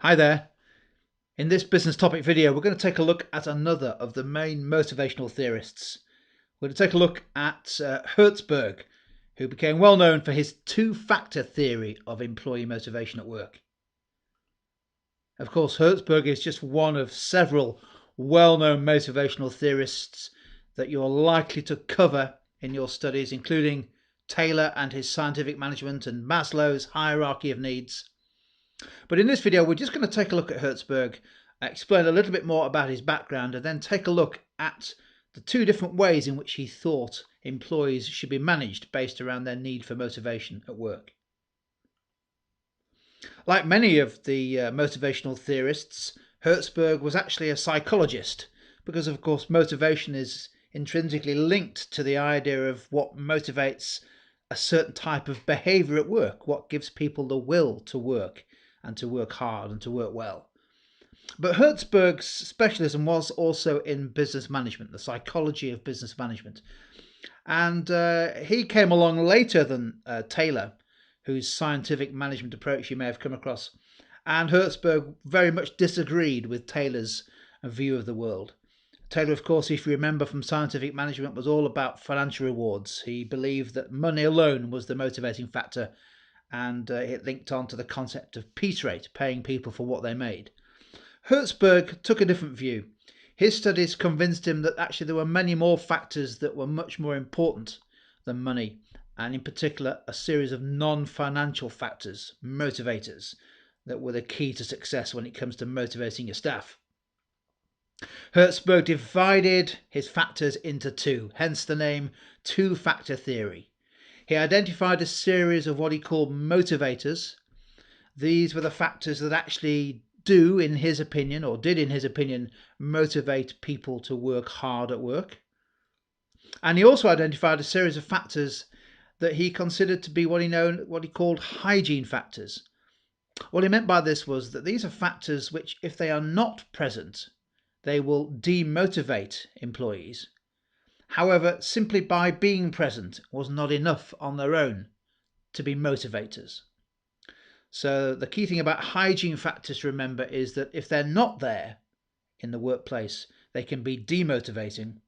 Hi there. In this business topic video, we're going to take a look at another of the main motivational theorists. We're going to take a look at Herzberg, who became well known for his two-factor theory of employee motivation at work. Of course, Herzberg is just one of several well-known motivational theorists that you're likely to cover in your studies, including Taylor and his scientific management and Maslow's hierarchy of needs. But in this video, we're just going to take a look at Herzberg, explain a little bit more about his background, and then take a look at the two different ways in which he thought employees should be managed based around their need for motivation at work. Like many of the motivational theorists, Herzberg was actually a psychologist because, of course, motivation is intrinsically linked to the idea of what motivates a certain type of behavior at work, what gives people the will to work and to work hard and to work well. But Herzberg's specialism was also in business management, the psychology of business management. And he came along later than Taylor, whose scientific management approach you may have come across. And Herzberg very much disagreed with Taylor's view of the world. Taylor, of course, if you remember from scientific management, was all about financial rewards. He believed that money alone was the motivating factor, and it linked on to the concept of piece rate, paying people for what they made. Herzberg took a different view. His studies convinced him that actually there were many more factors that were much more important than money, and in particular a series of non-financial factors, motivators, that were the key to success when it comes to motivating your staff. Herzberg divided his factors into two, hence the name two-factor theory. He identified a series of what he called motivators. These were the factors that actually did in his opinion, motivate people to work hard at work. And he also identified a series of factors that he considered to be what he called hygiene factors. What he meant by this was that these are factors which, if they are not present, they will demotivate employees. However, simply by being present was not enough on their own to be motivators. So the key thing about hygiene factors to remember is that if they're not there in the workplace, they can be demotivating.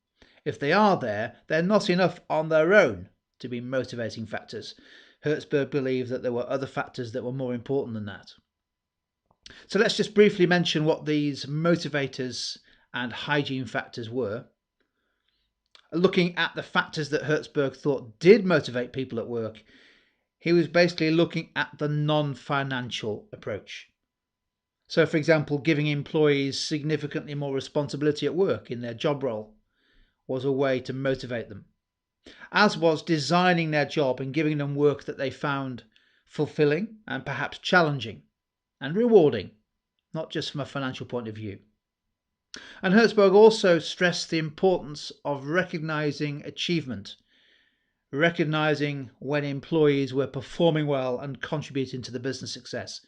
If they are there, they're not enough on their own to be motivating factors. Herzberg believed that there were other factors that were more important than that. So let's just briefly mention what these motivators and hygiene factors were. Looking at the factors that Herzberg thought did motivate people at work, he was basically looking at the non-financial approach. So, for example, giving employees significantly more responsibility at work in their job role was a way to motivate them, as was designing their job and giving them work that they found fulfilling and perhaps challenging and rewarding, not just from a financial point of view. And Herzberg also stressed the importance of recognizing achievement, recognizing when employees were performing well and contributing to the business success.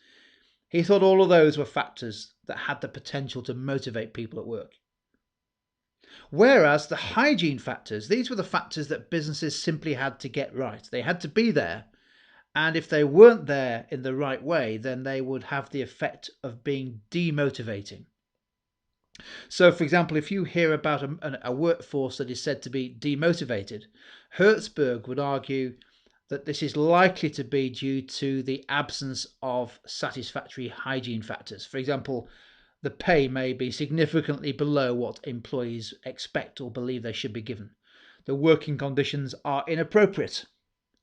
He thought all of those were factors that had the potential to motivate people at work. Whereas the hygiene factors, these were the factors that businesses simply had to get right. They had to be there. And if they weren't there in the right way, then they would have the effect of being demotivating. So, for example, if you hear about a workforce that is said to be demotivated, Herzberg would argue that this is likely to be due to the absence of satisfactory hygiene factors. For example, the pay may be significantly below what employees expect or believe they should be given. The working conditions are inappropriate,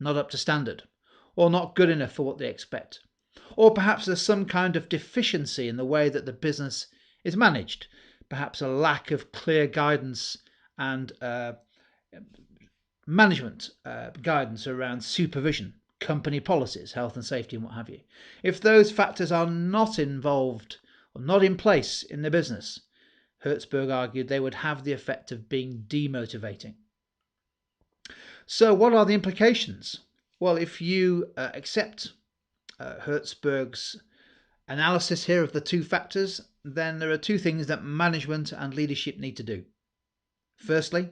not up to standard, or not good enough for what they expect. Or perhaps there's some kind of deficiency in the way that the business is managed, perhaps a lack of clear guidance and management guidance around supervision, company policies, health and safety and what have you. If those factors are not involved or not in place in the business, Herzberg argued they would have the effect of being demotivating. So what are the implications? Well, if you accept Herzberg's analysis here of the two factors, then there are two things that management and leadership need to do. Firstly,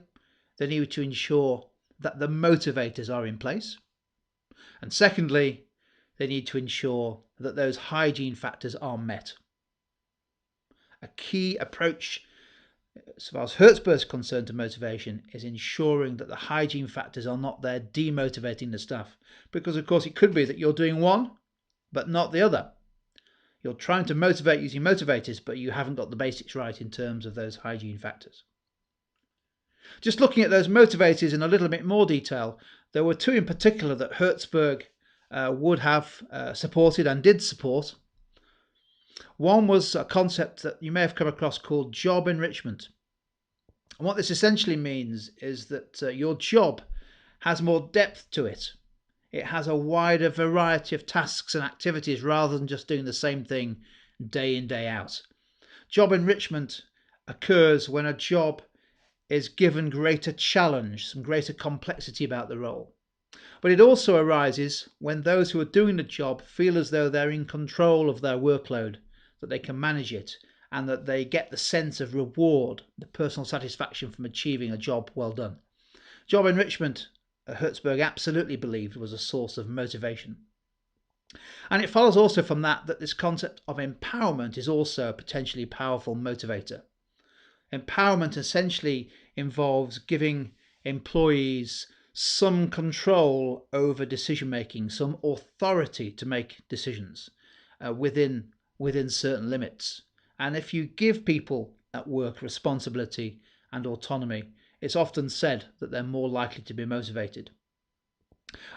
they need to ensure that the motivators are in place. And secondly, they need to ensure that those hygiene factors are met. A key approach, as far as Herzberg is concerned, to motivation is ensuring that the hygiene factors are not there demotivating the staff. Because, of course, it could be that you're doing one, but not the other. You're trying to motivate using motivators, but you haven't got the basics right in terms of those hygiene factors. Just looking at those motivators in a little bit more detail, there were two in particular that Herzberg would have supported and did support. One was a concept that you may have come across called job enrichment. And what this essentially means is that your job has more depth to it. It has a wider variety of tasks and activities rather than just doing the same thing day in, day out. Job enrichment occurs when a job is given greater challenge, some greater complexity about the role. But it also arises when those who are doing the job feel as though they're in control of their workload, that they can manage it, and that they get the sense of reward, the personal satisfaction from achieving a job well done. Job enrichment, Herzberg absolutely believed, was a source of motivation. And it follows also from that this concept of empowerment is also a potentially powerful motivator. Empowerment essentially involves giving employees some control over decision making, some authority to make decisions within certain limits. And if you give people at work responsibility and autonomy, it's often said that they're more likely to be motivated.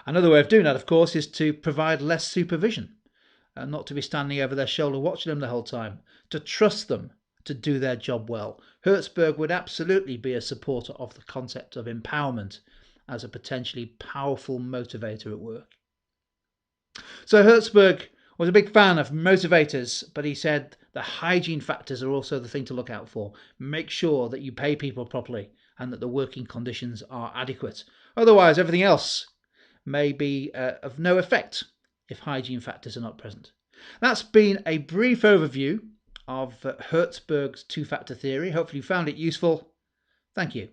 Another way of doing that, of course, is to provide less supervision, not to be standing over their shoulder watching them the whole time, to trust them to do their job well. Herzberg would absolutely be a supporter of the concept of empowerment as a potentially powerful motivator at work. So Herzberg was a big fan of motivators, but he said the hygiene factors are also the thing to look out for. Make sure that you pay people properly and that the working conditions are adequate. Otherwise, everything else may be of no effect if hygiene factors are not present. That's been a brief overview of Herzberg's two-factor theory. Hopefully you found it useful. Thank you.